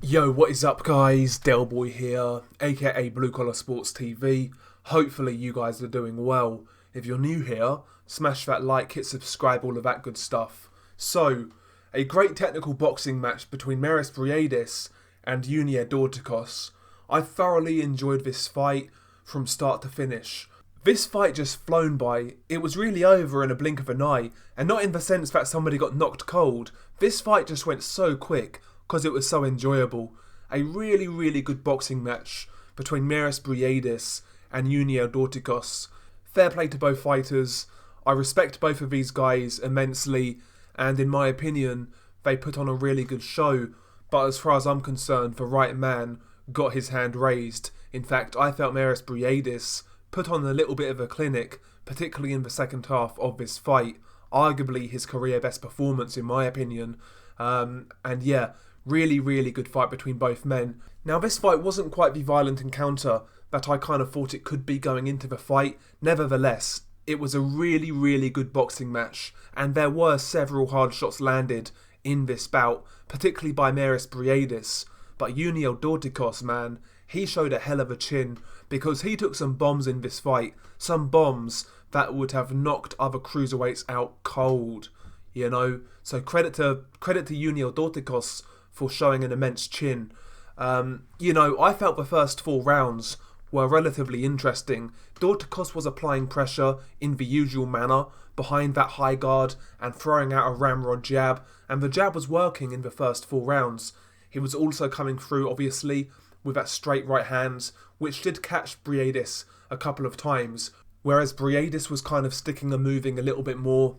Yo, what is up, guys? Delboy here, aka Blue Collar Sports TV. Hopefully, you guys are doing well. If you're new here, smash that like, hit subscribe, all of that good stuff. So, a great technical boxing match between Mairis Briedis and Yuniel Dorticos. I thoroughly enjoyed this fight from start to finish. This fight just flown by. It was really over in a blink of an eye, and not in the sense that somebody got knocked cold. This fight just went so quick because it was so enjoyable. A really, really good boxing match between Mairis Briedis and Yuniel Dorticos. Fair play to both fighters. I respect both of these guys immensely, and in my opinion, they put on a really good show. But as far as I'm concerned, the right man got his hand raised. In fact, I felt Mairis Briedis put on a little bit of a clinic, particularly in the second half of this fight. Arguably his career best performance, in my opinion. And yeah, really, really good fight between both men. Now, this fight wasn't quite the violent encounter that I kind of thought it could be going into the fight. Nevertheless, it was a really, really good boxing match, and there were several hard shots landed in this bout, particularly by Mairis Briedis. But Yuniel Dorticos, man, he showed a hell of a chin, because he took some bombs in this fight. Some bombs that would have knocked other cruiserweights out cold, you know. So credit to Yuniel Dorticos for showing an immense chin. I felt the first 4 rounds were relatively interesting. Dorticos was applying pressure in the usual manner behind that high guard and throwing out a ramrod jab, and the jab was working in the first 4 rounds. He was also coming through, obviously, with that straight right hand, which did catch Briedis a couple of times, whereas Briedis was kind of sticking and moving a little bit more,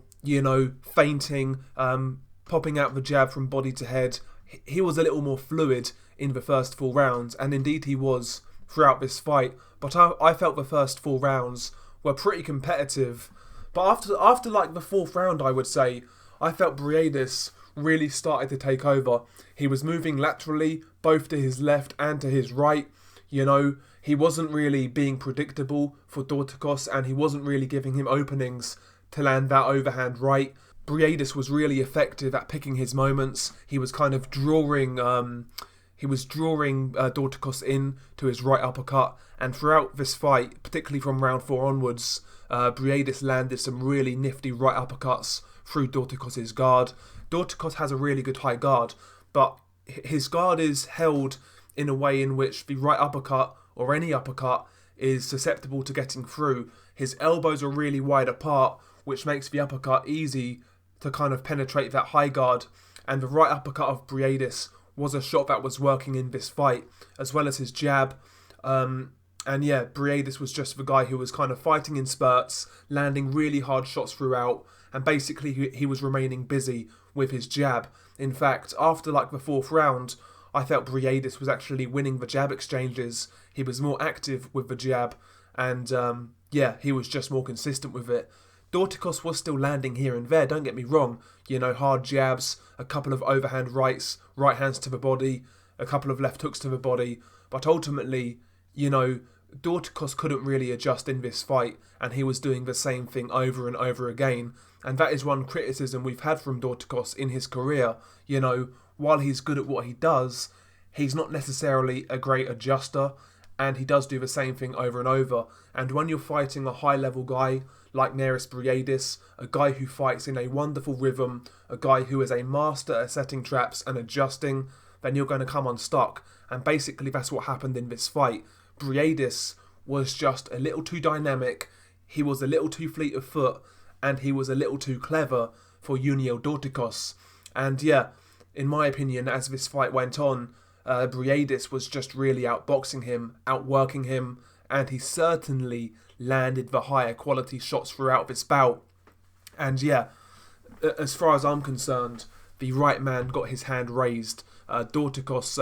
feinting, popping out the jab from body to head. He was a little more fluid in the first 4 rounds, and indeed he was throughout this fight. But I felt the first 4 rounds were pretty competitive. But after like the fourth round, I would say, I felt Briedis really started to take over. He was moving laterally, both to his left and to his right. He wasn't really being predictable for Dorticos, and he wasn't really giving him openings to land that overhand right. Briedis was really effective at picking his moments. He was kind of drawing Dorticos in to his right uppercut, and throughout this fight, particularly from round 4 onwards, Briedis landed some really nifty right uppercuts through Dorticos' guard. Dorticos has a really good high guard, but his guard is held in a way in which the right uppercut, or any uppercut, is susceptible to getting through. His elbows are really wide apart, which makes the uppercut easy to kind of penetrate that high guard, and the right uppercut of Briedis was a shot that was working in this fight, as well as his jab. Briedis was just the guy who was kind of fighting in spurts, landing really hard shots throughout, and basically he was remaining busy with his jab. In fact, after like the 4th round, I felt Briedis was actually winning the jab exchanges. He was more active with the jab, and he was just more consistent with it. Dorticos was still landing here and there, don't get me wrong. Hard jabs, a couple of overhand rights, right hands to the body, a couple of left hooks to the body. But ultimately, Dorticos couldn't really adjust in this fight, and he was doing the same thing over and over again. And that is one criticism we've had from Dorticos in his career. While he's good at what he does, he's not necessarily a great adjuster, and he does do the same thing over and over. And when you're fighting a high-level guy like Mairis Briedis, a guy who fights in a wonderful rhythm, a guy who is a master at setting traps and adjusting, then you're going to come unstuck. And basically that's what happened in this fight. Briedis was just a little too dynamic, he was a little too fleet of foot, and he was a little too clever for Yuniel Dorticos. And in my opinion, as this fight went on, Briedis was just really outboxing him, outworking him, and he certainly landed the higher quality shots throughout this bout. And as far as I'm concerned, the right man got his hand raised. Dorticos,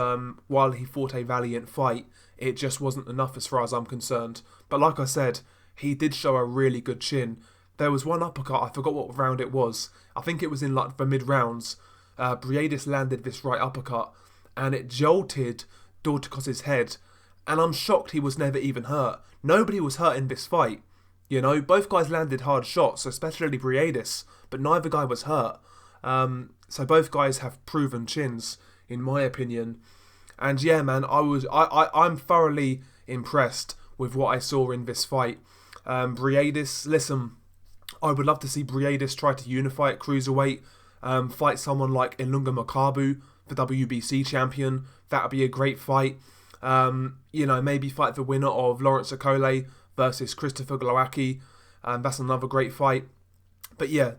while he fought a valiant fight, it just wasn't enough as far as I'm concerned. But like I said, he did show a really good chin. There was one uppercut, I forgot what round it was. I think it was in like the mid-rounds. Briedis landed this right uppercut, and it jolted Dorticos' head. And I'm shocked he was never even hurt. Nobody was hurt in this fight. Both guys landed hard shots, especially Briedis, but neither guy was hurt. So both guys have proven chins, in my opinion. And yeah, man, I'm thoroughly impressed with what I saw in this fight. Briedis, listen, I would love to see Briedis try to unify at cruiserweight, fight someone like Ilunga Makabu, the WBC champion. That would be a great fight. Maybe fight the winner of Lawrence Okole versus Christopher Glowacki. That's another great fight. But yeah,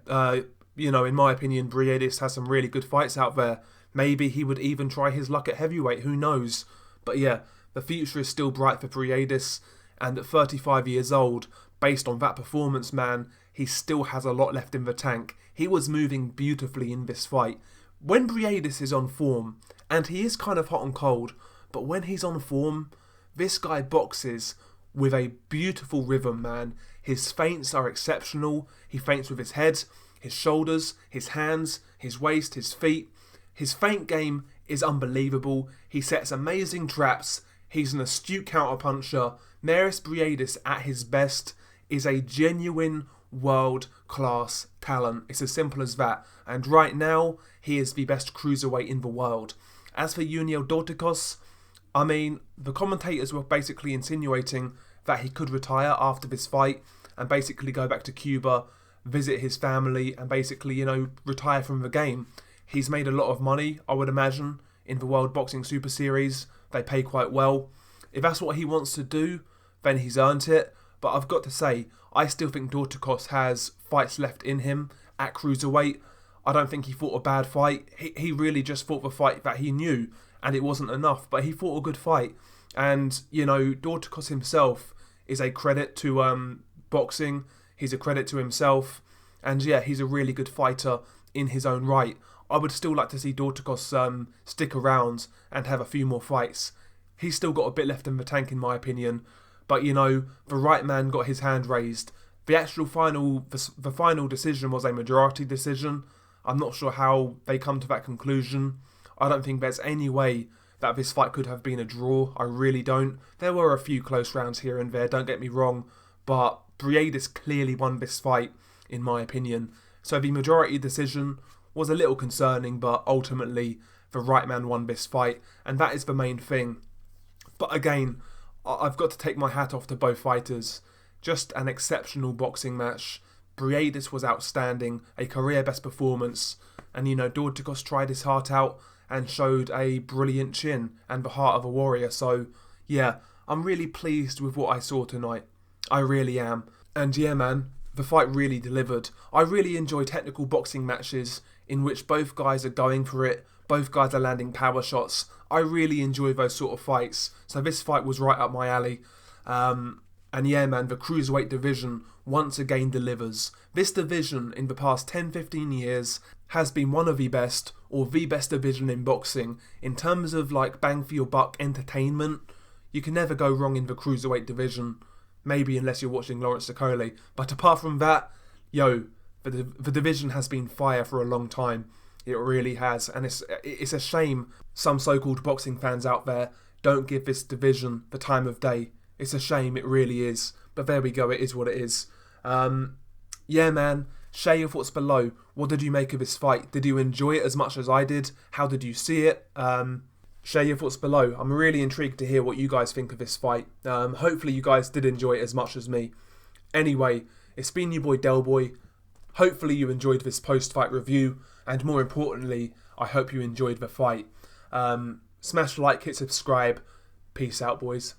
in my opinion, Briedis has some really good fights out there. Maybe he would even try his luck at heavyweight, who knows? But yeah, the future is still bright for Briedis, and at 35 years old, based on that performance, man, he still has a lot left in the tank. He was moving beautifully in this fight. When Briedis is on form, and he is kind of hot and cold, but when he's on form, this guy boxes with a beautiful rhythm, man. His feints are exceptional. He feints with his head, his shoulders, his hands, his waist, his feet. His feint game is unbelievable. He sets amazing traps. He's an astute counterpuncher. Mairis Briedis at his best is a genuine world-class talent. It's as simple as that. And right now, he is the best cruiserweight in the world. As for Yuniel Dorticos, I mean, the commentators were basically insinuating that he could retire after this fight and basically go back to Cuba, visit his family, and basically, retire from the game. He's made a lot of money, I would imagine, in the World Boxing Super Series. They pay quite well. If that's what he wants to do, then he's earned it. But I've got to say, I still think Dorticos has fights left in him at cruiserweight. I don't think he fought a bad fight. He really just fought the fight that he knew, and it wasn't enough. But he fought a good fight. And, Dorticos himself is a credit to boxing. He's a credit to himself. And yeah, he's a really good fighter in his own right. I would still like to see Dorticos stick around and have a few more fights. He's still got a bit left in the tank, in my opinion. But, the right man got his hand raised. The actual the final decision was a majority decision. I'm not sure how they come to that conclusion. I don't think there's any way that this fight could have been a draw. I really don't. There were a few close rounds here and there, don't get me wrong. But Briedis clearly won this fight, in my opinion. So the majority decision was a little concerning, but ultimately the right man won this fight, and that is the main thing. But again, I've got to take my hat off to both fighters. Just an exceptional boxing match. Briedis was outstanding, a career best performance, and Dorticos tried his heart out and showed a brilliant chin and the heart of a warrior. So yeah, I'm really pleased with what I saw tonight. I really am. And yeah, man, the fight really delivered. I really enjoy technical boxing matches in which both guys are going for it, both guys are landing power shots. I really enjoy those sort of fights. So this fight was right up my alley. And yeah, man, the cruiserweight division once again delivers. This division in the past 10-15 years has been one of the best, or the best division in boxing. In terms of bang for your buck entertainment, you can never go wrong in the cruiserweight division. Maybe unless you're watching Lawrence Okole. But apart from that, the division has been fire for a long time. It really has. And it's a shame some so-called boxing fans out there don't give this division the time of day. It's a shame, it really is. But there we go, it is what it is. Yeah, man, share your thoughts below. What did you make of this fight? Did you enjoy it as much as I did? How did you see it? Share your thoughts below. I'm really intrigued to hear what you guys think of this fight. Hopefully you guys did enjoy it as much as me. Anyway, it's been your boy Delboy. Hopefully you enjoyed this post-fight review, and more importantly, I hope you enjoyed the fight. Smash like, hit subscribe. Peace out, boys.